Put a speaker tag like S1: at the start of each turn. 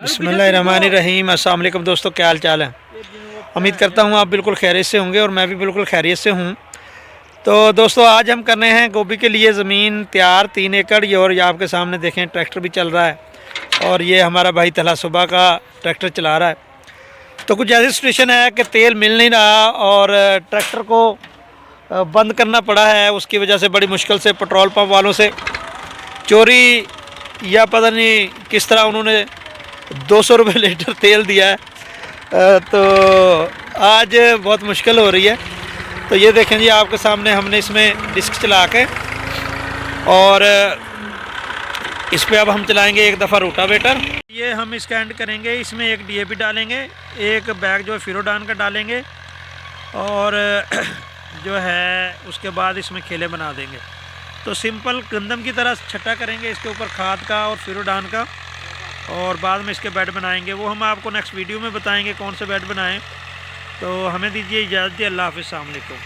S1: बिस्मिल्लाहिर्रहमानिर्रहीम। अस्सलाम वालेकुम दोस्तों, क्या हाल चाल है। उम्मीद करता हूँ आप बिल्कुल खैरियत से होंगे और मैं भी बिल्कुल खैरियत से हूँ। तो दोस्तों आज हम करने हैं गोभी के लिए ज़मीन तैयार 3 एकड़। और ये आपके सामने देखें ट्रैक्टर भी चल रहा है और ये हमारा भाई तला सुबह का ट्रैक्टर चला रहा है। तो कुछ ऐसी सिचुएशन है कि तेल मिल नहीं रहा और ट्रैक्टर को बंद करना पड़ा है। उसकी वजह से बड़ी मुश्किल से पेट्रोल पंप वालों से चोरी या पता नहीं किस तरह उन्होंने 200 रुपये लीटर तेल दिया है। तो आज बहुत मुश्किल हो रही है। तो ये देखें जी आपके सामने हमने इसमें डिस्क चला के और इस पे अब हम चलाएंगे एक दफ़ा रोटावेटर। ये हम स्टैंड करेंगे, इसमें एक डीएपी डालेंगे, एक बैग जो है फिरोडान का डालेंगे और जो है उसके बाद इसमें खेले बना देंगे। तो सिंपल गंदम की तरह छट्टा करेंगे इसके ऊपर खाद का और फिरोडान का और बाद में इसके बेड बनाएंगे। वो हम आपको नेक्स्ट वीडियो में बताएंगे कौन से बेड बनाएं। तो हमें दीजिए इजाज़त। अल्लाह हाफ़िज़। अस्सलाम वालेकुम।